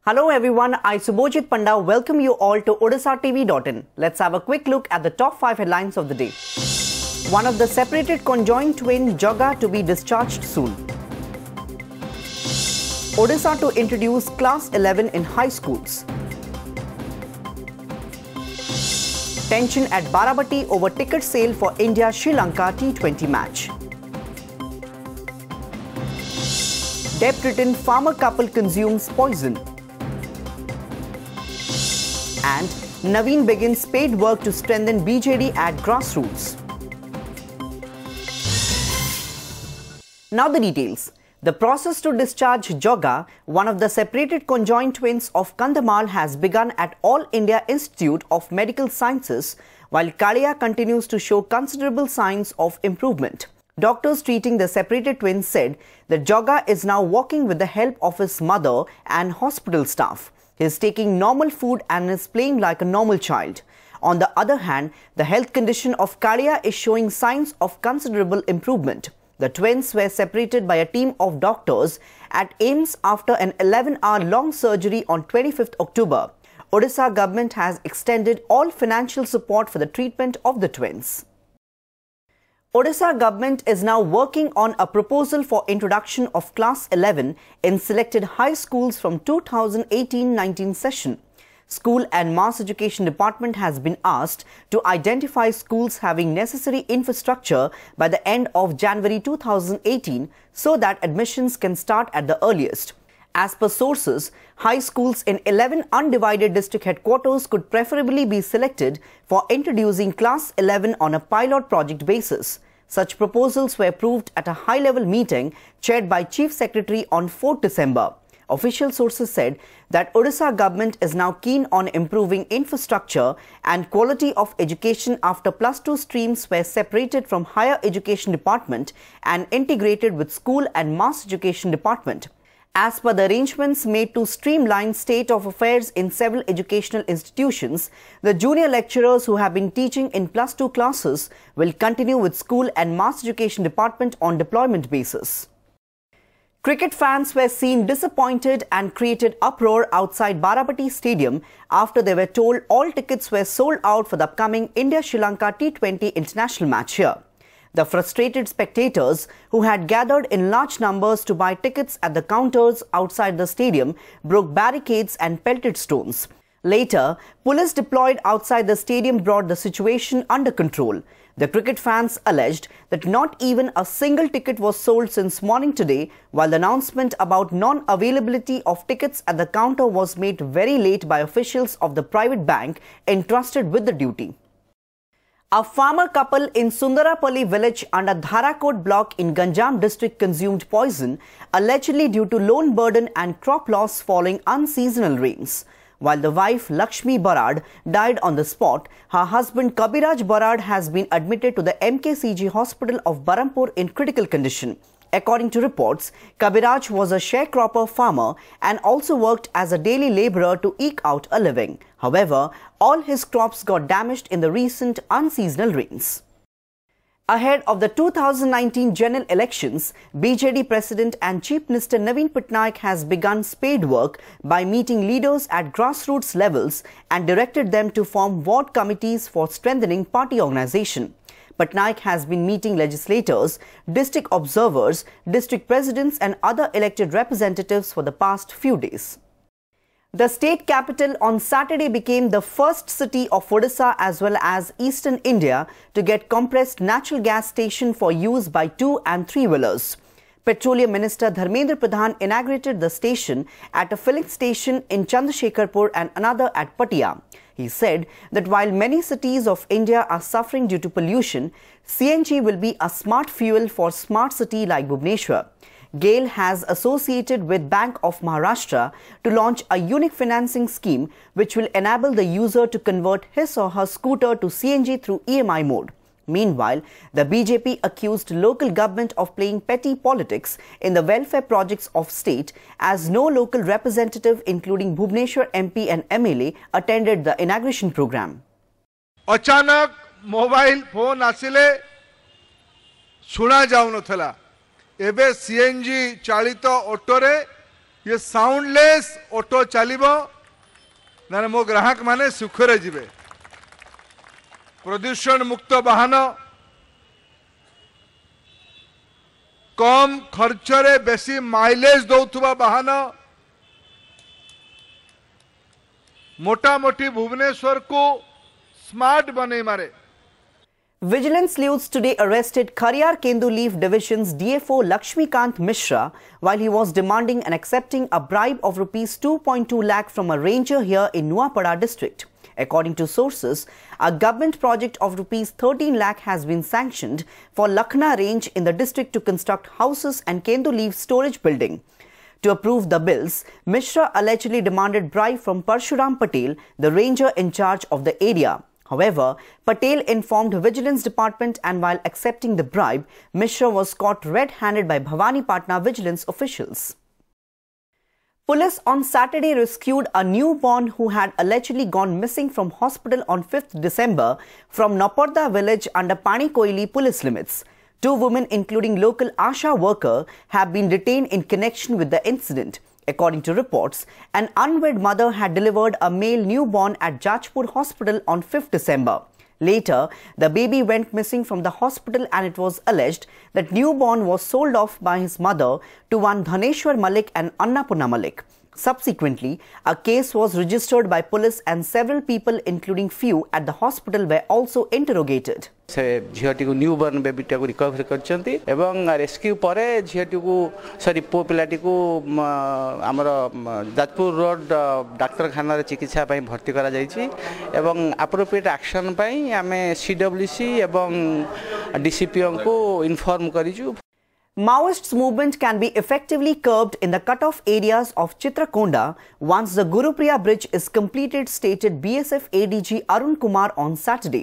Hello everyone, I Subhojit Panda welcome you all to OdishaTV.in. Let's have a quick look at the top 5 headlines of the day. One of the separated conjoined twin Jaga to be discharged soon. Odisha to introduce Class 11 in high schools. Tension at Barabati over ticket sale for India-Sri Lanka T20 match. Debt-ridden farmer couple consumes poison. And Naveens begins paid work to strengthen BJD at grassroots. Now the details. The process to discharge Jaga, one of the separated conjoined twins of Kandhamal, has begun at All India Institute of Medical Sciences, while Kaliya continues to show considerable signs of improvement. Doctors treating the separated twins said that Jaga is now walking with the help of his mother and hospital staff. He is taking normal food and is playing like a normal child. On the other hand, the health condition of Kaliya is showing signs of considerable improvement. The twins were separated by a team of doctors at AIIMS after an 11-hour-long surgery on 25th October. Odisha government has extended all financial support for the treatment of the twins. Odisha government is now working on a proposal for introduction of Class 11 in selected high schools from 2018-19 session. School and Mass Education Department has been asked to identify schools having necessary infrastructure by the end of January 2018 so that admissions can start at the earliest. As per sources, high schools in 11 undivided district headquarters could preferably be selected for introducing Class 11 on a pilot project basis. Such proposals were approved at a high-level meeting chaired by Chief Secretary on 4 December. Official sources said that Odisha government is now keen on improving infrastructure and quality of education after +2 streams were separated from Higher Education Department and integrated with School and Mass Education Department. As per the arrangements made to streamline state of affairs in several educational institutions, the junior lecturers who have been teaching in +2 classes will continue with School and Mass Education Department on deployment basis. Cricket fans were seen disappointed and created uproar outside Barabati Stadium after they were told all tickets were sold out for the upcoming India-Sri Lanka T20 international match here. The frustrated spectators, who had gathered in large numbers to buy tickets at the counters outside the stadium, broke barricades and pelted stones. Later, police deployed outside the stadium brought the situation under control. The cricket fans alleged that not even a single ticket was sold since morning today, while the announcement about non-availability of tickets at the counter was made very late by officials of the private bank entrusted with the duty. A farmer couple in Sundarapalli village under Dharakot block in Ganjam district consumed poison, allegedly due to loan burden and crop loss following unseasonal rains. While the wife Lakshmi Barad died on the spot, her husband Kabiraj Barad has been admitted to the MKCG hospital of Barampur in critical condition. According to reports, Kabiraj was a sharecropper farmer and also worked as a daily labourer to eke out a living. However, all his crops got damaged in the recent unseasonal rains. Ahead of the 2019 general elections, BJD President and Chief Minister Naveen Patnaik has begun spade work by meeting leaders at grassroots levels and directed them to form ward committees for strengthening party organisation. Patnaik has been meeting legislators, district observers, district presidents and other elected representatives for the past few days. The state capital on Saturday became the first city of Odisha as well as eastern India to get compressed natural gas station for use by 2- and 3-wheelers. Petroleum Minister Dharmendra Pradhan inaugurated the station at a filling station in Chandrasekharpur and another at Patia. He said that while many cities of India are suffering due to pollution, CNG will be a smart fuel for smart city like Bhubaneswar. GAIL has associated with Bank of Maharashtra to launch a unique financing scheme which will enable the user to convert his or her scooter to CNG through EMI mode. Meanwhile, the BJP accused local government of playing petty politics in the welfare projects of state as no local representative including Bhubaneswar MP and MLA attended the inauguration program. अचानक mobile phone आसिले सुना जाउनथला एबे CNG चालित auto रे ये soundless auto चलिबो ना मो ग्राहक माने सुखरे जिवे प्रदूषण मुक्त वाहन कम खर्चरे बेसी माइलेज दौथुबा वाहन मोटा मोटी भुवनेश्वर को स्मार्ट बने मारे Vigilance sleuths today arrested Khariar Kendu Leaf Division's DFO Lakshmikant Mishra while he was demanding and accepting a bribe of rupees 2.2 lakh from a ranger here in Nuapada district. According to sources, a government project of rupees 13 lakh has been sanctioned for Lakhna range in the district to construct houses and Kendu Leaf storage building. To approve the bills, Mishra allegedly demanded bribe from Parshuram Patel, the ranger in charge of the area. However, Patel informed Vigilance Department and while accepting the bribe, Mishra was caught red-handed by Bhavani Patna Vigilance officials. Police on Saturday rescued a newborn who had allegedly gone missing from hospital on 5th December from Naporda village under Panikoili police limits. Two women, including local ASHA worker, have been detained in connection with the incident. According to reports, an unwed mother had delivered a male newborn at Jajpur Hospital on 5th December. Later, the baby went missing from the hospital and it was alleged that newborn was sold off by his mother to one Dhaneshwar Malik and Annapurna Malik. Subsequently, a case was registered by police and several people, including few at the hospital, were also interrogated. से झीटी को new burn बेबीटा को recover करछंती एवं rescue परे झीटी को sorry पो पिलाटी को हमर Jajpur road डाक्तरखाना रे चिकित्सा पई भर्ती करा जाईची एवं एप्रोप्रिएट एक्शन पई हमें सीडब्ल्यूसी एवं डीसीपीओ को inform करिजु. Maoists movement can be effectively curbed in the cut-off areas of Chitrakonda once the Gurupriya bridge is completed, stated BSF ADG Arun Kumar on Saturday.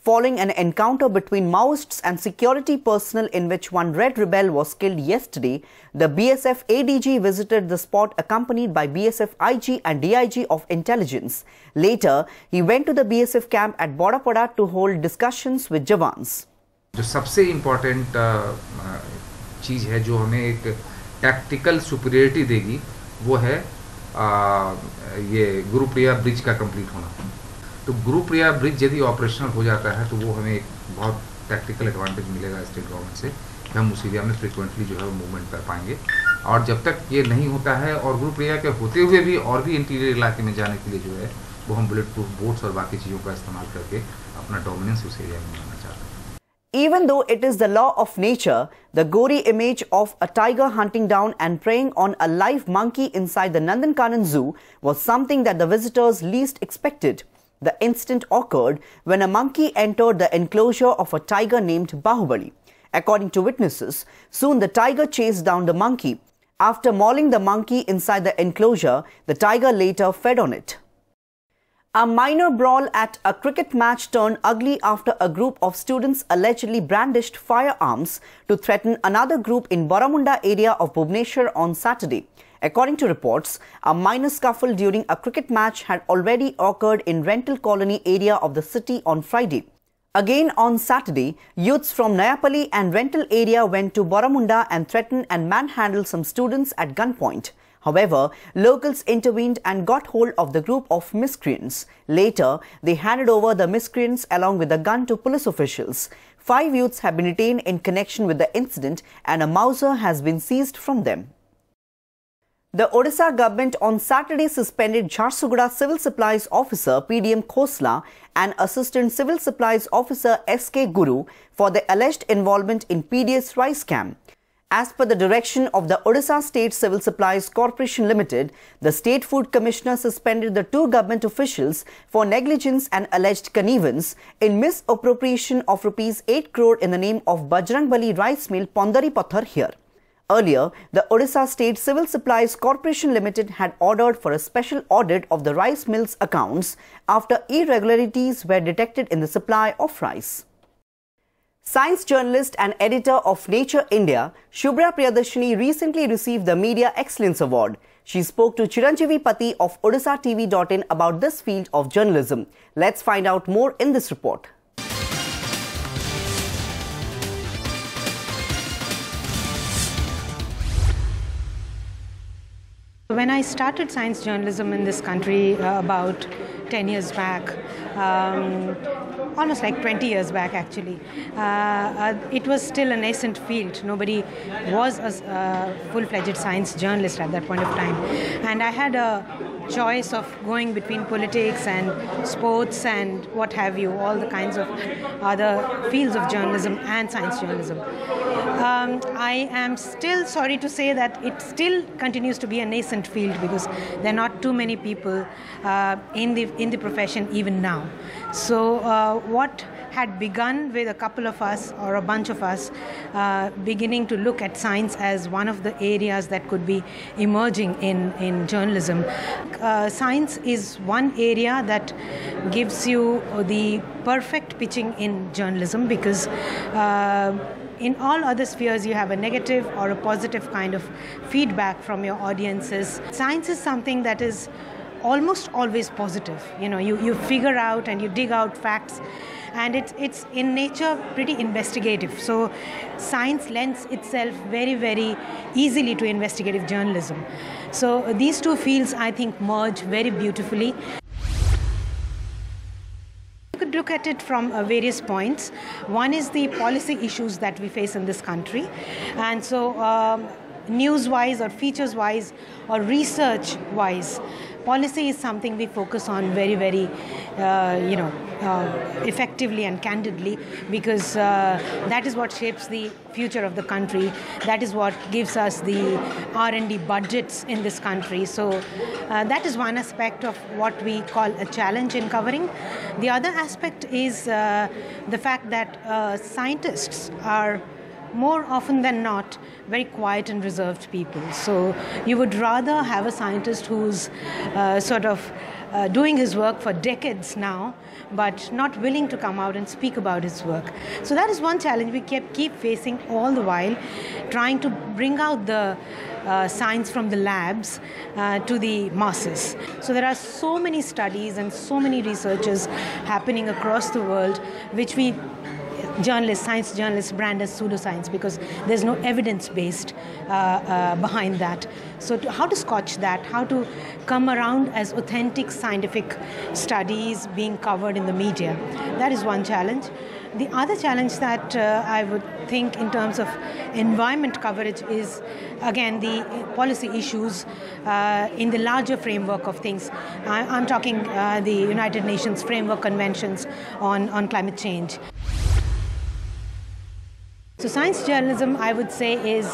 Following an encounter between Maoists and security personnel in which one Red Rebel was killed yesterday, the BSF ADG visited the spot accompanied by BSF IG and DIG of Intelligence. Later, he went to the BSF camp at Bodapada to hold discussions with Jawans. जो सबसे important चीज़ है जो हमें एक tactical superiority देगी वो है ये गुरुप्रिया ब्रिज का कंप्लीट होना. तो गुरुप्रिया ब्रिज यदि ऑपरेशनल हो जाता है तो वो हमें एक बहुत टैक्टिकल एडवांटेज मिलेगा स्टेट गवर्नमेंट से. हम उस एरिया में फ्रिक्वेंटली जो है वो मूवमेंट कर पाएंगे. और जब तक ये नहीं होता है और गुरुप्रिया के होते हुए भी और भी इंटीरियर इलाके में जाने के लिए जो है वो हम बुलेट प्रूफ बोट्स और बाकी चीज़ों का इस्तेमाल करके अपना डोमिनेंस उस एरिया में बनाना चाहते हैं. Even though it is the law of nature, the gory image of a tiger hunting down and preying on a live monkey inside the Nandankanan Zoo was something that the visitors least expected. The incident occurred when a monkey entered the enclosure of a tiger named Bahubali. According to witnesses, soon the tiger chased down the monkey. After mauling the monkey inside the enclosure, the tiger later fed on it. A minor brawl at a cricket match turned ugly after a group of students allegedly brandished firearms to threaten another group in Baramunda area of Bhubaneswar on Saturday. According to reports, a minor scuffle during a cricket match had already occurred in Rental Colony area of the city on Friday. Again on Saturday, youths from Nayapalli and Rental area went to Baramunda and threatened and manhandled some students at gunpoint. However, locals intervened and got hold of the group of miscreants. Later, they handed over the miscreants along with a gun to police officials. 5 youths have been detained in connection with the incident and a Mauser has been seized from them. The Odisha government on Saturday suspended Jharsuguda Civil Supplies Officer PDM Khosla and Assistant Civil Supplies Officer SK Guru for their alleged involvement in PDS rice scam. As per the direction of the Odisha State Civil Supplies Corporation Limited, the State Food Commissioner suspended the 2 government officials for negligence and alleged connivance in misappropriation of rupees 8 crore in the name of Bajrangbali Rice Mill Pondari Pathar here. Earlier, the Odisha State Civil Supplies Corporation Limited had ordered for a special audit of the rice mill's accounts after irregularities were detected in the supply of rice. Science journalist and editor of Nature India, Shubhra Priyadarshini recently received the Media Excellence Award. She spoke to Chiranjeevi Pati of OdishaTV.in about this field of journalism. Let's find out more in this report. When I started science journalism in this country about 10 years back, almost like 20 years back actually, it was still a nascent field. Nobody was a full-fledged science journalist at that point of time. And I had a choice of going between politics and sports and what have you, all the kinds of other fields of journalism and science journalism. I am still sorry to say that it still continues to be a nascent field because there are not too many people in the profession even now. So what had begun with a couple of us or a bunch of us beginning to look at science as one of the areas that could be emerging in journalism. Science is one area that gives you the perfect pitching in journalism because in all other spheres you have a negative or a positive kind of feedback from your audiences. Science is something that is almost always positive. You know, you figure out and you dig out facts, and it's in nature pretty investigative. So science lends itself very, very easily to investigative journalism. So these two fields, I think, merge very beautifully. You could look at it from various points. One is the policy issues that we face in this country. And so news-wise or features-wise or research-wise, policy is something we focus on very, very, effectively and candidly because that is what shapes the future of the country. That is what gives us the R&D budgets in this country. So that is one aspect of what we call a challenge in covering. The other aspect is the fact that scientists are more often than not very quiet and reserved people. So you would rather have a scientist who's doing his work for decades now, but not willing to come out and speak about his work. So that is one challenge we keep facing all the while, trying to bring out the science from the labs to the masses. So there are so many studies and so many researches happening across the world, which we science journalists brand as pseudoscience because there's no evidence-based behind that. So how to scotch that, how to come around as authentic scientific studies being covered in the media, that is one challenge. The other challenge that I would think in terms of environment coverage is, again, the policy issues in the larger framework of things. I'm talking the United Nations Framework Conventions on climate change. So science journalism, I would say, is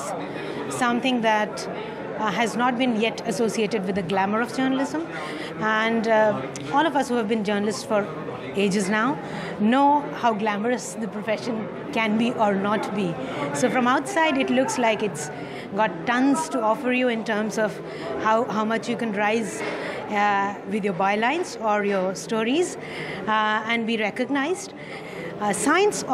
something that has not been yet associated with the glamour of journalism. And all of us who have been journalists for ages now know how glamorous the profession can be or not be. So from outside, it looks like it's got tons to offer you in terms of how much you can rise with your bylines or your stories and be recognized. Science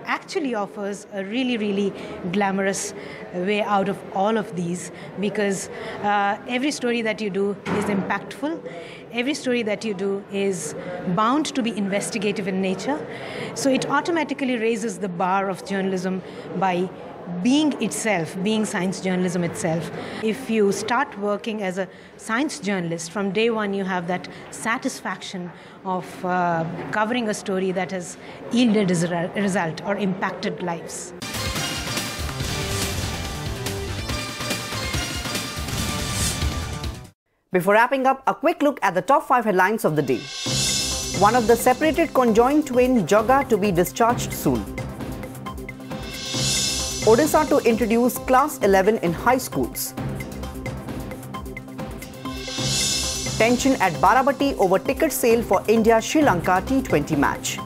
actually offers a really, really glamorous way out of all of these because every story that you do is impactful. Every story that you do is bound to be investigative in nature. So it automatically raises the bar of journalism by being science journalism itself. If you start working as a science journalist, from day one you have that satisfaction of covering a story that has yielded a result or impacted lives. Before wrapping up, a quick look at the top 5 headlines of the day. One of the separated conjoined twin Jogga to be discharged soon. Odisha to introduce Class 11 in high schools. Tension at Barabati over ticket sale for India-Sri Lanka T20 match.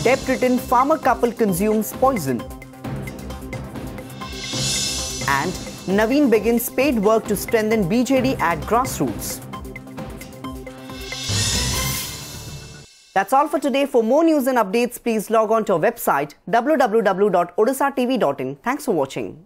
Debt-ridden farmer couple consumes poison. And Naveens begins spade work to strengthen BJD at grassroots. That's all for today. For more news and updates, please log on to our website www.odishatv.in. Thanks for watching.